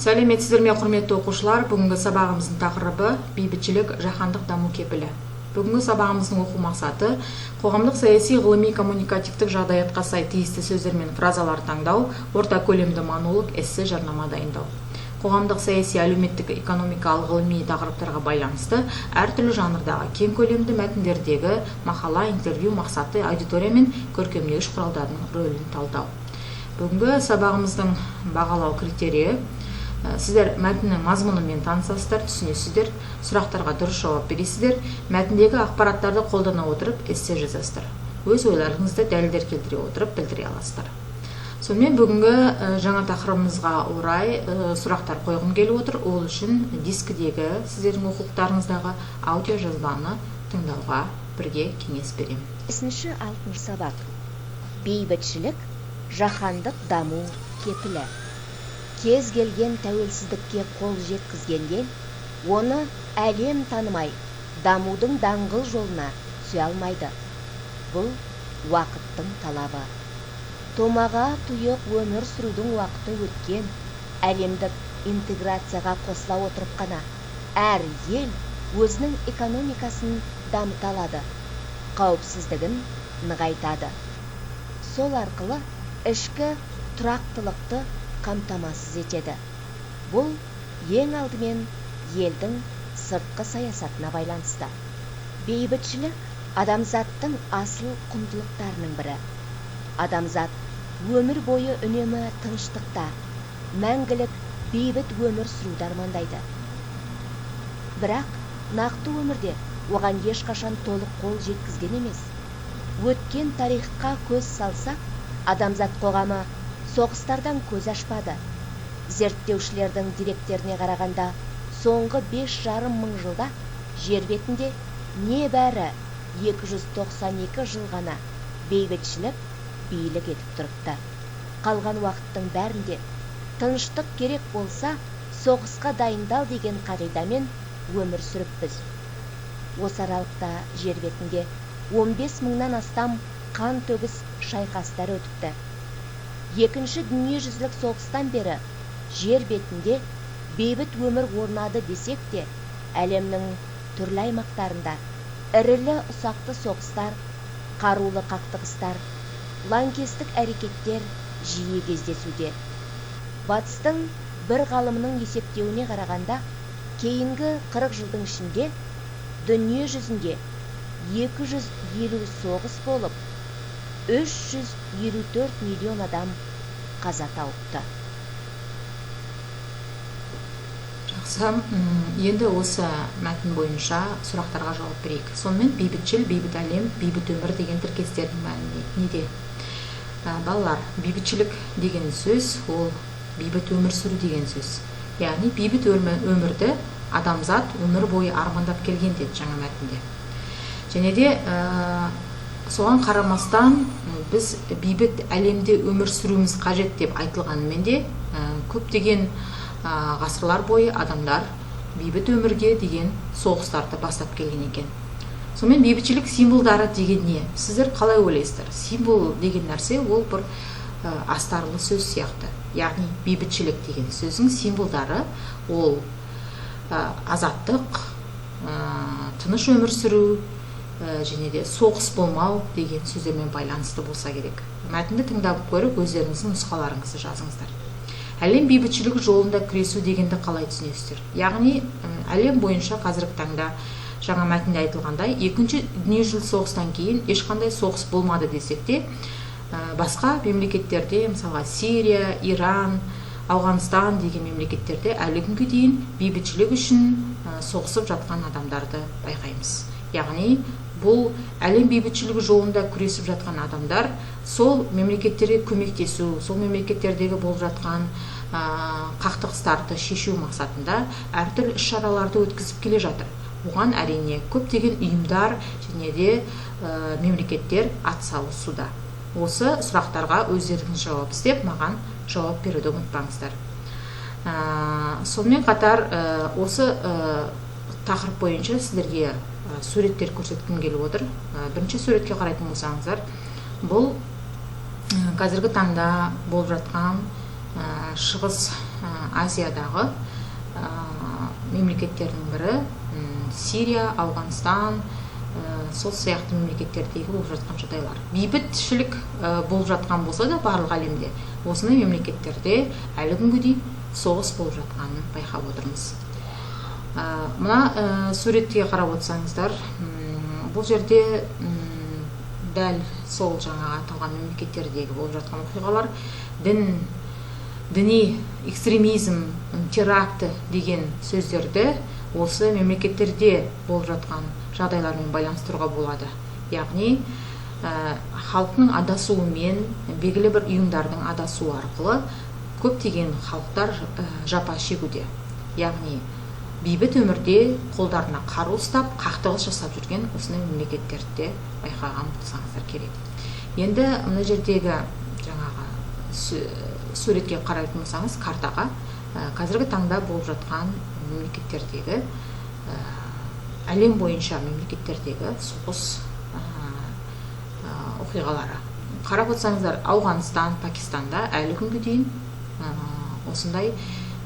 Сәлеметсіздер ме, құрметті оқушылар? Бүгінгі сабағымыздың тақырыбы бейбітшілік-жаһандық даму кепілі. Бүгінгі сабағымыздың оқу мақсаты қоғамдық саяси ғылыми коммуникативтік жағдаятқа сай тиісті сөздер мен фразалар таңдау, орта көлемді монолог, эссе, жарнама дайындау. Қоғамдық саяси, әлеуметтік, экономикалық, ғылыми тақырыптарға байланысты әртүрлі жанрдағы кең көлемді мәтіндердегі мақала, интервью мақсаты аудитория мен көркемдегіш құралдарының рөлін талдау. Бүгінгі сабағымыздың бағалау критерийі: сіздер мәтіннің мазмұнымен танысасыздар, түсінесіздер, сұрақтарға дұрыс жауап бересіздер, мәтіндегі ақпараттарды қолдана отырып эссе жазасыздар. Өз ойларыңызды дәлелдер келтіре отырып білдіре аласыздар. Сонымен бүгінгі жаңа тақырыбымызға орай сұрақтар қойғым келіп отыр. Ол үшін дискідегі сіздердің оқулықтарыңыздағы аудио жазбаны тыңдауға бірге кеңес беремін. 6-шы сабақ. Бейбітшілік-жаһандық даму кепілі. Кез келген тәуелсіздікке қол жеткізгенде, оны әлем танымай, дамудың даңғыл жолына түсе алмайды. Бұл уақыттың талабы. Томаға тұйық өмір сүрудің уақыты өткен, әлемдік интеграцияға қосыла отырып қана әр ел өзінің экономикасын дамыта алады, қауіпсіздігін нығайтады. Сол арқылы ішкі тұрақтылықты қамтамасыз етеді. Бұл ең алдымен елдің сыртқы саясатына байланысты. Бейбітшілік адамзаттың асыл құндылықтарының бірі. Адамзат өмір бойы үнемі тыныштықта, мәңгілік бейбіт өмір сүруді армандайды. Бірақ нақты өмірде оған ешқашан толық қол жеткізген емес. Өткен тарихқа көз салсақ, адамзат қоғамы соғыстардан көз ашпады. Зерттеушілердің деректеріне қарағанда, соңғы 5,5 мың жылда жер бетінде небәрі 292 жыл ғана бейбітшілік билік етіп тұрыпты. Қалған уақыттың бәрінде тыныштық керек болса, соғысқа дайындал деген қағидамен өмір сүріппіз. Осы аралықта жер бетінде 15 мыңнан астам қан төгіс шайқастар өтіпті. Екінші дүниежүзілік соғыстан бері жер бетінде бейбіт өмір орнады десек те, әлемнің түрлі аймақтарында ірілі ұсақты соғыстар, қарулы қақтығыстар, лаңкестік әрекеттер жиі кездесуде. Батыстың бір ғалымның есептеуіне қарағанда, кейінгі 40 жылдың ішінде дүние жүзінде 250 соғыс болып, 354 миллион адам қаза тауыпты. Жақсы, енді осы мәтін бойынша сұрақтарға жауап берейік. Сонымен бейбітшіл, бейбіт әлем, бейбіт өмір деген тіркестердің мәні неде? Балалар, бейбітшілік деген сөз, ол бейбіт өмір сүру деген сөз. Яғни бейбіт өмірді адамзат өмір бойы армандап келген деді жаңа мәтінде. Және де соған қарамастан біз бейбіт әлемде өмір сүруіміз қажет деп айтылғанымен де көптеген ғасырлар бойы адамдар бейбіт өмірге деген соғыстарды бастап келген екен. Сонымен бейбітшілік символдары деген не? Сіздер қалай ойлайсыздар? Символ деген нәрсе ол бір астарлы сөз сияқты. Яғни бейбітшілік деген сөздің символдары ол азаттық, тыныш өмір сүру, және де соғыс болмау деген сөздермен байланысты болса керек. Мәтінді тыңдап көріп, өздеріңіздің нұсқаларыңызды жазыңыздар. Әлем бейбітшілік жолында күресу дегенді қалай түсінесіздер? Яғни әлем бойынша қазіргі таңда жаңа мәтінде айтылғандай, екінші дүниежүзілік соғыстан кейін ешқандай соғыс болмады десек те, басқа мемлекеттерде, мысалға Сирия, Иран, Ауғанстан деген мемлекеттерде әлі күнге дейін бейбітшілік үшін соғысып жатқан адамдарды байқаймыз. Яғни бұл әлем бейбітшілігі жолында күресіп жатқан адамдар сол мемлекеттерге көмектесу, сол мемлекеттердегі болып жатқан қақтығыстарды шешу мақсатында әртүрлі іс-шараларды өткізіп келе жатыр. Оған әрине көптеген ұйымдар және де мемлекеттер атсалысуда. Осы сұрақтарға өздеріңіз жауап іздеп, маған жауап беруді ұмытпаңыздар. Сонымен қатар осы тақырып бойынша сіздерге суреттер көрсеткім келіп отыр. Бірінші суретке қарайтын болсаңыздар, бұл қазіргі таңда болып жатқан Шығыс Азиядағы мемлекеттердің бірі Сирия, Ауғанстан, сол сияқты мемлекеттердегі болып жатқан жағдайлар. Бейбітшілік болып жатқан болса да барлық әлемде осындай мемлекеттерде әлі күнге дейін соғыс болып жатқанын байқап отырмыз. Мына суретке қарап отырсаңыздар, бұл жерде дәл сол жаңа аталған мемлекеттердегі болып жатқан оқиғалар діни экстремизм, теракті деген сөздерді осы мемлекеттерде болып жатқан жағдайлармен байланыстыруға болады. Яғни халықтың адасуымен, белгілі бір ұйымдардың адасуы арқылы көптеген халықтар жапа шегуде. Яғни бейбіт өмірде қолдарына қару ұстап, қақтығыс жасап жүрген осындай мемлекеттерде байқаған болсаңыздар керек. Енді мына жердегі жаңағы суретке қарайтын болсаңыз, картаға қазіргі таңда болып жатқан мемлекеттердегі әлем бойынша мемлекеттердегі соғыс оқиғалары. Қарап отырсаңыздар, Ауғанстан, Пакистанда әлі күнге дейін осындай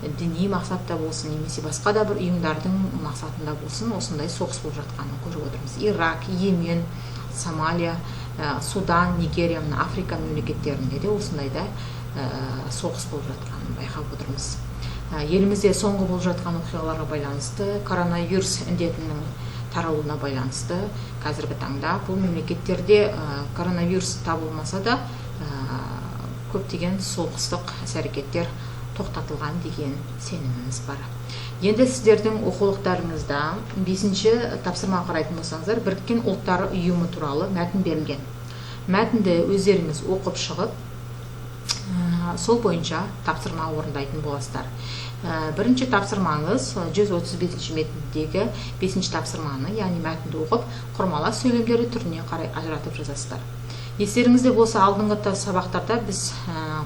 діни мақсатта болсын, немесе басқа да бір ұйымдардың мақсатында болсын, осындай соғыс болып жатқанын көріп отырмыз. Ирак, Йемен, Сомалия, Судан, Нигерия, Африка мемлекеттерінде де осындай да соғыс болып жатқанын байқап отырмыз. Елімізде соңғы болып жатқан оқиғаларға байланысты, коронавирус індетінің таралуына байланысты, қазіргі таңда бұл мемлекеттерде коронавирус табылмаса да көптеген соғыстық іс-әрекеттер тоқтатылған деген сеніміміз бар. Енді сіздердің оқулықтарыңызда 5-ші тапсырма қарайтын болсаңыздар, Біріккен ұлттар ұйымы туралы мәтін берілген. Мәтінді өздеріңіз оқып шығып, сол бойынша тапсырма орындайтын боласыздар. Бірінші тапсырмаңыз 135-ші метіндегі 5-ші тапсырманы, яғни мәтінді оқып, құрмалас сөйлемдері түріне қарай ажыратып жазасыздар. Естеріңізде болса, алдыңғы сабақтарда біз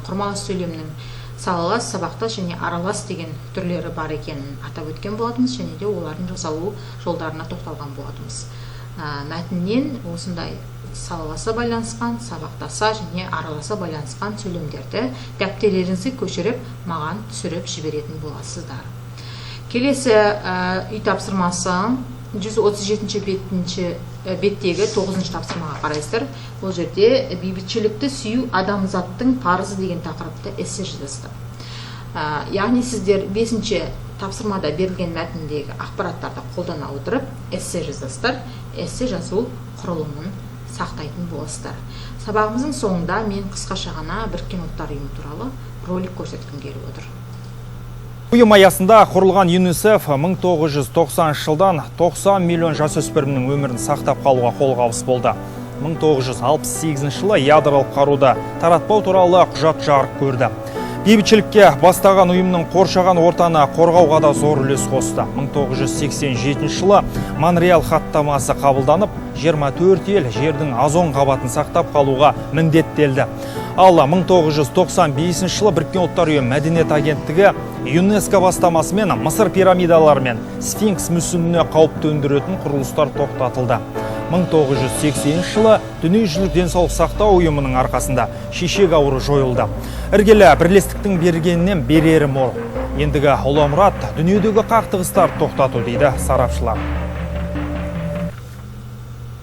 құрмалас сөйлемнің салалас, сабақтас және аралас деген түрлері бар екенін атап өткен болатымыз, және де олардың жасалу жолдарына тоқталған болатымыз. Мәтіннен осындай салаласа байланысқан, сабақтаса және араласа байланысқан сөйлемдерді дәптерлеріңізге көшіріп, маған түсіріп жіберетін боласыздар. Келесі үй тапсырмасы 137-ші беттегі 9-ші тапсырмаға қарайсыздар. Бұл жерде бейбітшілікті сүю адамзаттың парызы деген тақырыпты эссе жазасыздар. Яғни сіздер 5-ші тапсырмада берілген мәтіндегі ақпараттарды қолдана отырып эссе жазасыздар. Эссе жазу құрылымын сақтайтын боласыздар. Сабағымыздың соңында мен қысқаша ғана Біріккен ұлттар ұйымы туралы ролик көрсеткім келіп отыр. Ұйым аясында құрылған ЮНИСЕФ 1990 жылдан 90 миллион жасөспірімнің өмірін сақтап қалуға қолғабыс болды. 1968 жылы ядролық қаруды таратпау туралы құжат жарық көрді. Бейбітшілікке бастаған ұйымның қоршаған ортаны қорғауға да зор үлес қосты. 1987 жылы Монреаль хаттамасы қабылданып, 24 ел жердің озон қабатын сақтап қалуға міндеттелді. Ал 1995 жылы Біріккен ұлттар ұйымы мәдениет агенттігі ЮНЕСКО бастамасымен Мысыр пирамидалары мен Сфинкс мүсініне қауіп төндіретін құрылыстар тоқтатылды. 1980 жылы дүниежүзілік денсаулық сақтау ұйымының арқасында шешек ауруы жойылды. Іргелі бірлестіктің бергенінен берері мол. Ендігі ұлы мұрат дүниедегі қақтығыстарды тоқтату дейді сарапшылар.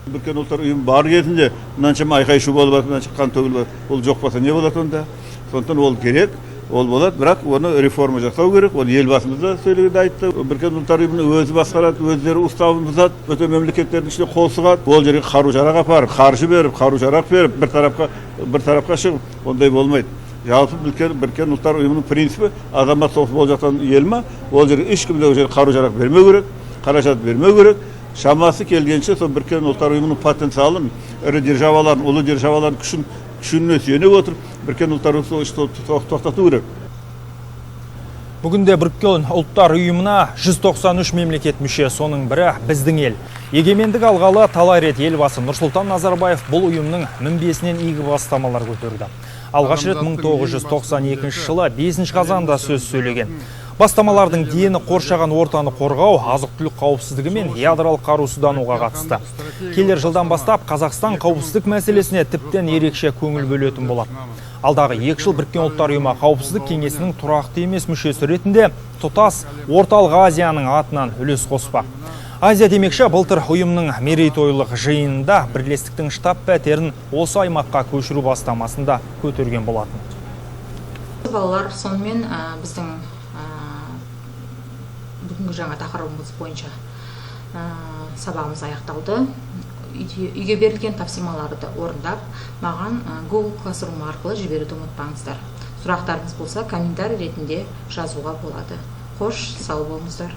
Біріккен ұлттар ұйымы бар кезінде мынаншама айқай-шу болып жатыр, мынанша қан төгіліп жатыр. Ол жоқ болса не болады онда? Сондықтан ол керек, ол болады, бірақ оны реформа жасау керек. Ол елбасымыз да сөйлегенде айтты. Біріккен ұлттар ұйымын өзі басқарады, өздері уставын бұзады, бөтен мемлекеттердің ішіне қол сұғады. Ол жерге қару-жарақ апарып, қаржы беріп, қару-жарақ беріп, бір тарапқа шығып, ондай болмайды. Жалпы Біріккен ұлттар ұйымының принципі азамат соғыс болып жатқан ел ма, ол жерге ешкім де қару-жарақ бермеу керек, қаражат бермеу керек. Шамасы келгенше сол Біріккен ұлттар ұйымының потенциалын, ірі державалардың, ұлы державалардың күшіне сүйене отырып, Біріккен ұлттар ұйымын тоқтату керек. Бүгінде Біріккен ұлттар ұйымына 193 мемлекет мүше, соның бірі біздің ел. Егемендік алғалы талай рет елбасы Нұрсұлтан Назарбаев бұл ұйымның мінбесінен игі бастамалар көтерді. Алғаш рет 1992 жылы 5 қазанда сөз сөйлеген. Бастамалардың дені қоршаған ортаны қорғау, азық-түлік қауіпсіздігі мен ядролық қарусыздануға қатысты. Келер жылдан бастап Қазақстан қауіпсіздік мәселесіне тіптен ерекше көңіл бөлетін болады. Алдағы 2 жыл Біріккен Ұлттар ұйымы қауіпсіздік кеңесінің тұрақты емес мүшесі ретінде тұтас Орталық Азияның атынан үлес қоспақ. Азия демекші, былтыр ұйымның мерейтойлық жиынында бірлестіктің штаб пәтерін осы аймаққа көшіру бастамасында көтерген болатын. Балалар, сонымен біздің бүгінгі жаңа тақырыбымыз бойынша сабағымыз аяқталды. Үйге берілген тапсырмаларды орындап, маған Google Classroom арқылы жіберуді ұмытпаңыздар. Сұрақтарыңыз болса, комментарий ретінде жазуға болады. Қош, сау болыңыздар.